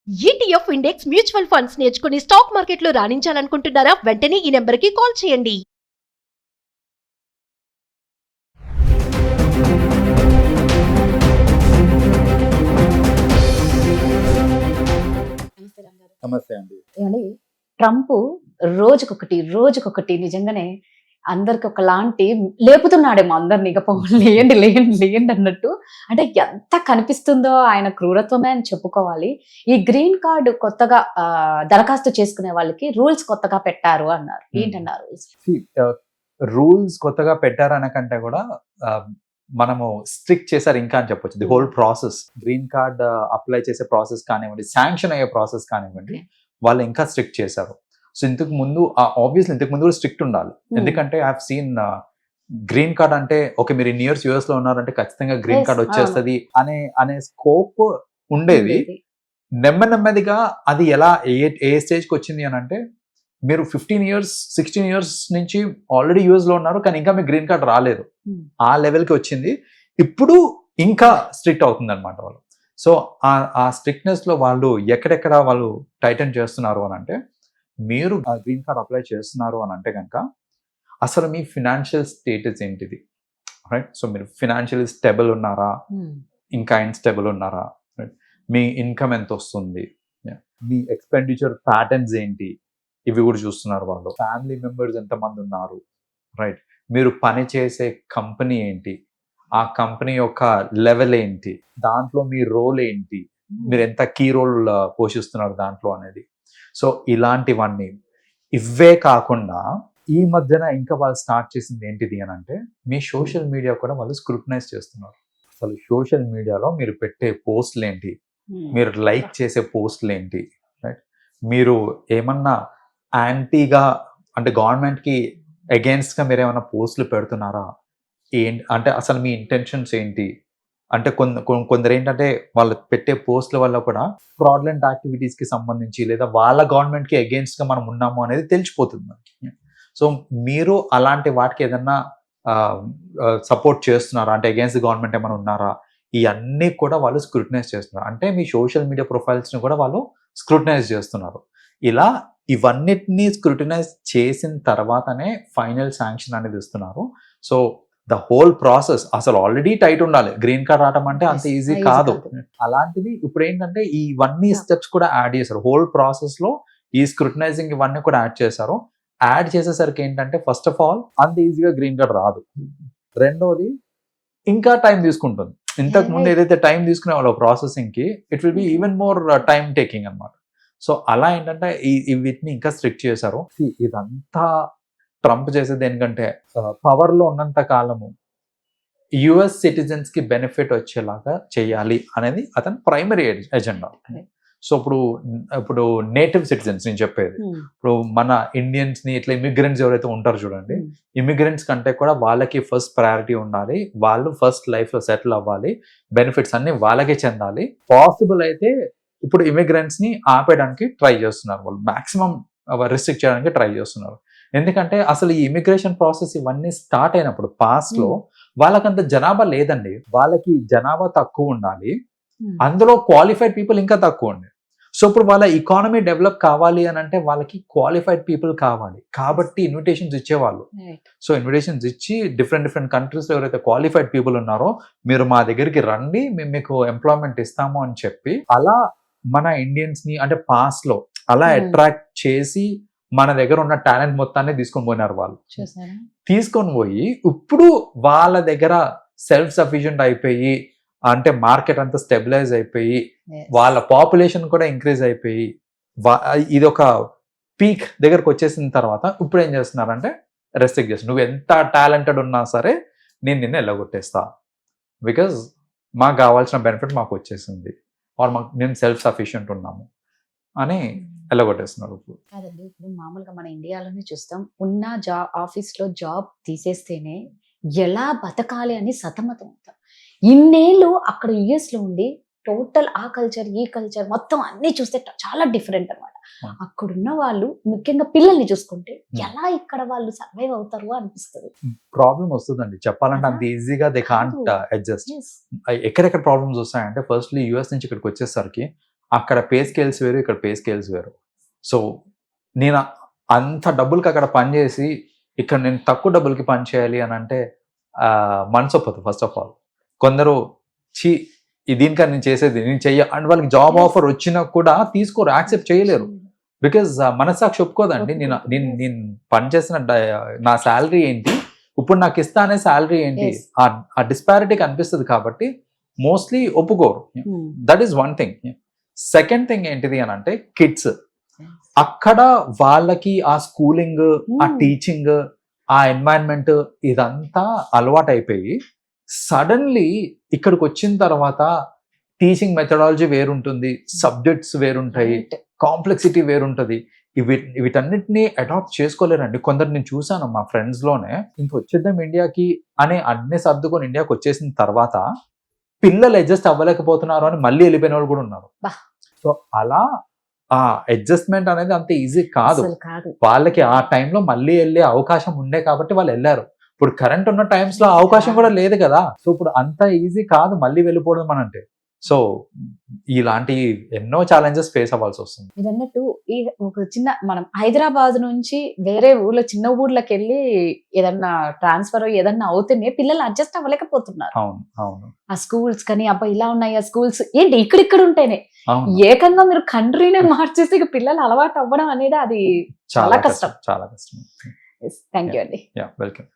ETF index mutual funds నేర్చుకుని stock మార్కెట్లో రాణించాలనుకుంటున్నారా? వెంటనే ఈ నెంబర్కి కాల్ చేయండి. నమస్తే అండి. ఏమండి, ట్రంప్ రోజుకొకటి నిజంగానే అందరికి ఒకలాంటి లేపుతున్నాడేమో అందరిని, ఇక లేయండి లేయండి లేయండి అన్నట్టు. అంటే ఎంత కనిపిస్తుందో ఆయన క్రూరత్వమే అని చెప్పుకోవాలి. ఈ గ్రీన్ కార్డు కొత్తగా దరఖాస్తు చేసుకునే వాళ్ళకి రూల్స్ కొత్తగా పెట్టారు అన్నారు. ఏంటన్నారు రూల్స్ కొత్తగా పెట్టారనకంటే కూడా మనము స్ట్రిక్ట్ చేశారు ఇంకా అని చెప్పొచ్చు. The whole process, green card apply చేసే ప్రాసెస్ కానివ్వండి, శాంక్షన్ అయ్యే ప్రాసెస్ కానివ్వండి, వాళ్ళు ఇంకా స్ట్రిక్ట్ చేశారు. సో ఇంతకు ముందు ఆబ్వియస్లీ ఇంతకు ముందు కూడా స్ట్రిక్ట్ ఉండాలి. ఎందుకంటే I have seen green card అంటే ఓకే మీరు ఇన్ని ఇయర్స్ యూఎస్ లో ఉన్నారంటే ఖచ్చితంగా గ్రీన్ కార్డ్ వచ్చేస్తుంది అనే స్కోప్ ఉండేది. నెమ్మదిగా అది ఎలా ఏ స్టేజ్కి వచ్చింది అని అంటే, మీరు 15 years 16 years నుంచి ఆల్రెడీ యూఎస్ లో ఉన్నారు కానీ ఇంకా మీకు గ్రీన్ కార్డ్ రాలేదు, ఆ లెవెల్కి వచ్చింది. ఇప్పుడు ఇంకా స్ట్రిక్ట్ అవుతుంది అనమాట వాళ్ళు. సో ఆ స్ట్రిక్ట్నెస్ లో వాళ్ళు ఎక్కడెక్కడ వాళ్ళు టైటన్ చేస్తున్నారు అని అంటే, మీరు గ్రీన్ కార్డ్ అప్లై చేస్తున్నారు అని అంటే కనుక అసలు మీ ఫినాన్షియల్ స్టేటస్ ఏంటిది, రైట్? సో మీరు ఫినాన్షియల్ స్టెబుల్ ఉన్నారా, ఇంకా ఇన్స్టెబుల్ ఉన్నారా, రైట్? మీ ఇన్కమ్ ఎంత వస్తుంది, మీ ఎక్స్పెండిచర్ ప్యాటర్న్స్ ఏంటి, ఇవి కూడా చూస్తున్నారు వాళ్ళు. ఫ్యామిలీ మెంబర్స్ ఎంతమంది ఉన్నారు, రైట్? మీరు పని చేసే కంపెనీ ఏంటి, ఆ కంపెనీ యొక్క లెవెల్ ఏంటి, దాంట్లో మీ రోల్ ఏంటి, మీరు ఎంత కీ రోల్ పోషిస్తున్నారు దాంట్లో అనేది. సో ఇలాంటివన్నీ. ఇవే కాకుండా ఈ మధ్యన ఇంకా వాళ్ళు స్టార్ట్ చేసింది ఏంటిది అని అంటే, మీ సోషల్ మీడియా కూడా వాళ్ళు స్క్రూటనైజ్ చేస్తున్నారు. అసలు సోషల్ మీడియాలో మీరు పెట్టే పోస్టులు ఏంటి, మీరు లైక్ చేసే పోస్టులు ఏంటి, రైట్? మీరు ఏమన్నా యాంటీగా అంటే గవర్నమెంట్కి అగేన్స్ట్గా మీరు ఏమైనా పోస్టులు పెడుతున్నారా ఏంటి అంటే, అసలు మీ ఇంటెన్షన్స్ ఏంటి అంటే, కొందరు ఏంటంటే వాళ్ళు పెట్టే పోస్టుల వల్ల కూడా ఫ్రాడ్లెంట్ యాక్టివిటీస్కి సంబంధించి లేదా వాళ్ళ గవర్నమెంట్కి అగేన్స్ట్గా మనం ఉన్నాము అనేది తెలిసిపోతుంది మనకి. సో మీరు అలాంటి వాటికి ఏదన్నా సపోర్ట్ చేస్తున్నారా అంటే, అగేన్స్ట్ గవర్నమెంట్ ఏమైనా ఉన్నారా, ఇవన్నీ కూడా వాళ్ళు స్క్రూటనైజ్ చేస్తున్నారు. అంటే మీ సోషల్ మీడియా ప్రొఫైల్స్ని కూడా వాళ్ళు స్క్రూటనైజ్ చేస్తున్నారు. ఇలా ఇవన్నిటినీ స్క్రూటనైజ్ చేసిన తర్వాతనే ఫైనల్ శాంక్షన్ అనేది ఇస్తున్నారు. సో ద హోల్ ప్రాసెస్ అసలు ఆల్రెడీ టైట్ ఉండాలి. గ్రీన్ కార్డ్ రావడం అంటే అంత ఈజీ కాదు. అలాంటిది ఇప్పుడు ఏంటంటే ఇవన్నీ స్టెప్స్ కూడా యాడ్ చేశారు. హోల్ ప్రాసెస్ లో ఈ స్క్రూటనైజింగ్ ఇవన్నీ కూడా యాడ్ చేశారు. యాడ్ చేసేసరికి ఏంటంటే, ఫస్ట్ ఆఫ్ ఆల్ అంత ఈజీగా గ్రీన్ కార్డ్ రాదు. రెండోది ఇంకా టైం తీసుకుంటుంది. ఇంతకు ముందు ఏదైతే టైం తీసుకునే వాళ్ళు ప్రాసెసింగ్ కి, it will be even more time taking అనమాట. సో అలా ఏంటంటే వీటిని ఇంకా స్ట్రిక్ట్ చేశారు. ఇదంతా ట్రంప్ చేసేది ఏంటంటే, పవర్ లో ఉన్నంత కాలము యుఎస్ సిటిజన్స్ కి బెనిఫిట్ వచ్చేలాగా చేయాలి అనేది అతని ప్రైమరీ ఎజెండా. సో ఇప్పుడు నేటివ్ సిటిజన్స్ నేను చెప్పేది, ఇప్పుడు మన ఇండియన్స్ ని ఇట్లా ఇమిగ్రెంట్స్ ఎవరైతే ఉంటారో చూడండి, ఇమిగ్రెంట్స్ కంటే కూడా వాళ్ళకి ఫస్ట్ ప్రయారిటీ ఉండాలి. వాళ్ళు ఫస్ట్ లైఫ్ లో సెటిల్ అవ్వాలి, బెనిఫిట్స్ అన్ని వాళ్ళకే చెందాలి. పాసిబుల్ అయితే ఇప్పుడు ఇమిగ్రెంట్స్ ని ఆపేయడానికి ట్రై చేస్తున్నారు వాళ్ళు, మాక్సిమం రిస్ట్రిక్ట్ చేయడానికి ట్రై చేస్తున్నారు. ఎందుకంటే అసలు ఈ ఇమిగ్రేషన్ ప్రాసెస్ ఇవన్నీ స్టార్ట్ అయినప్పుడు పాస్ట్ లో వాళ్ళకంత జనాభా లేదండి. వాళ్ళకి జనాభా తక్కువ ఉండాలి, అందులో క్వాలిఫైడ్ పీపుల్ ఇంకా తక్కువ ఉండే. సో ఇప్పుడు వాళ్ళ ఎకానమీ డెవలప్ కావాలి అని అంటే వాళ్ళకి క్వాలిఫైడ్ పీపుల్ కావాలి. కాబట్టి ఇన్విటేషన్స్ ఇచ్చేవాళ్ళు. సో ఇన్విటేషన్స్ ఇచ్చి డిఫరెంట్ కంట్రీస్ లో ఎవరైతే క్వాలిఫైడ్ పీపుల్ ఉన్నారో మీరు మా దగ్గరికి రండి, మేము మీకు ఎంప్లాయ్మెంట్ ఇస్తాము అని చెప్పి, అలా మన ఇండియన్స్ ని అంటే పాస్ట్ లో అలా అట్రాక్ట్ చేసి మన దగ్గర ఉన్న టాలెంట్ మొత్తాన్ని తీసుకొని పోయినారు వాళ్ళు. తీసుకొని పోయి ఇప్పుడు వాళ్ళ దగ్గర సెల్ఫ్ సఫిషియెంట్ అయిపోయి, అంటే మార్కెట్ అంతా స్టెబిలైజ్ అయిపోయి, వాళ్ళ పాపులేషన్ కూడా ఇంక్రీజ్ అయిపోయి, ఇది ఒక పీక్ దగ్గరకు వచ్చేసిన తర్వాత ఇప్పుడు ఏం చేస్తున్నారంటే రెస్ట్రిక్ట్ చేస్తున్నారు. నువ్వు ఎంత టాలెంటెడ్ ఉన్నా సరే నిన్ను వెళ్ళగొట్టేస్తా, బికాజ్ మాకు కావాల్సిన బెనిఫిట్ మాకు వచ్చేసింది, ఆర్ మేము సెల్ఫ్ సఫిషియెంట్ ఉన్నాము అని వెళ్ళగొట్టేస్తున్నారు. కాదండి, ఇప్పుడు మామూలుగా మన ఇండియాలోనే చూస్తాం, ఉన్న ఆఫీస్ లో జాబ్ తీసేస్తేనే ఎలా బతకాలి అని సతమతం అవుతాం. ఇన్నేళ్ళు అక్కడ యుఎస్ లో ఉండి టోటల్ ఆ కల్చర్ ఈ కల్చర్ మొత్తం అన్ని చూస్తే చాలా డిఫరెంట్ అనమాట. అక్కడున్న వాళ్ళు ముఖ్యంగా పిల్లల్ని చూసుకుంటే ఎలా ఇక్కడ వాళ్ళు సర్వైవ్ అవుతారు అనిపిస్తుంది. ప్రాబ్లం వస్తుందండి చెప్పాలంటే, అంత ఈజీగా దే కాంట్ అడ్జస్ట్. ఎక్కడెక్కడ ప్రాబ్లమ్స్ వస్తాయంటే, ఫస్ట్లీ యుఎస్ నుంచి ఇక్కడికి వచ్చేసరికి అక్కడ పే స్కేల్స్ వేరు, ఇక్కడ పే స్కేల్స్ వేరు. సో నేను అంత డబ్బులకి అక్కడ పని చేసి ఇక్కడ నేను తక్కువ డబ్బులకి పని చేయాలి అని అంటే మనసు ఒప్పదు. ఫస్ట్ ఆఫ్ ఆల్ కొందరు దీనికని నేను చేసేది నేను చెయ్య అండ్ వాళ్ళకి జాబ్ ఆఫర్ వచ్చినా కూడా తీసుకోరు, యాక్సెప్ట్ చేయలేరు. బికాజ్ మనస్సాక్షి ఒప్పుకోదండి. నేను పనిచేసిన నా శాలరీ ఏంటి, ఇప్పుడు నాకు ఇస్తా అనే శాలరీ ఏంటి, ఆ డిస్పారిటీ కనిపిస్తుంది. కాబట్టి మోస్ట్లీ ఒప్పుకోరు. That is one thing. Second thing ఏంటిది అని అంటే కిడ్స్. అక్కడ వాళ్ళకి ఆ స్కూలింగ్, ఆ టీచింగ్, ఆ ఎన్వైరన్మెంట్ ఇదంతా అలవాటు అయిపోయి సడన్లీ ఇక్కడికి వచ్చిన తర్వాత టీచింగ్ మెథడాలజీ వేరుంటుంది, సబ్జెక్ట్స్ వేరుంటాయి, కాంప్లెక్సిటీ వేరుంటది. వీటన్నిటిని అడాప్ట్ చేసుకోలేరండి. కొందరు నేను చూసాను మా ఫ్రెండ్స్ లోనే, ఇంక వచ్చేద్దాం ఇండియాకి అనే అన్ని సర్దుకొని ఇండియాకి వచ్చేసిన తర్వాత పిల్లలు అడ్జస్ట్ అవ్వలేకపోతున్నారు అని మళ్ళీ వెళ్ళిపోయిన వాళ్ళు కూడా ఉన్నారు. సో అలా ఆ అడ్జస్ట్మెంట్ అనేది అంత ఈజీ కాదు. వాళ్ళకి ఆ టైంలో మళ్ళీ వెళ్ళే అవకాశం ఉండే కాబట్టి వాళ్ళు వెళ్ళారు. ఇప్పుడు కరెంట్ ఉన్న టైమ్స్ లో అవకాశం కూడా లేదు కదా. సో ఇప్పుడు అంత ఈజీ కాదు మళ్ళీ వెళ్ళిపోవడం అని అంటే. సో ఇలాంటి ఎన్నో ఛాలెంజెస్ ఫేస్ అవ్వాల్సి వస్తుంది. మీరు అన్నట్టు ఈ ఒక చిన్న మనం హైదరాబాద్ నుంచి వేరే ఊర్లో చిన్న ఊర్లోకి వెళ్ళి ఏదన్నా ట్రాన్స్ఫర్ ఏదన్నా అవుతేనే పిల్లలు అడ్జస్ట్ అవ్వలేకపోతున్నారు. అవును అవును. ఆ స్కూల్స్ కానీ అబ్బా ఇలా ఉన్నాయి ఆ స్కూల్స్ ఏంటి ఇక్కడ ఉంటేనే ఏకంగా మీరు కంట్రీనే మార్చేసి ఇక పిల్లలు అలవాటు అవ్వడం అనేది అది చాలా కష్టం. చాలా కష్టం. థ్యాంక్ యూ అండి. వెల్కమ్.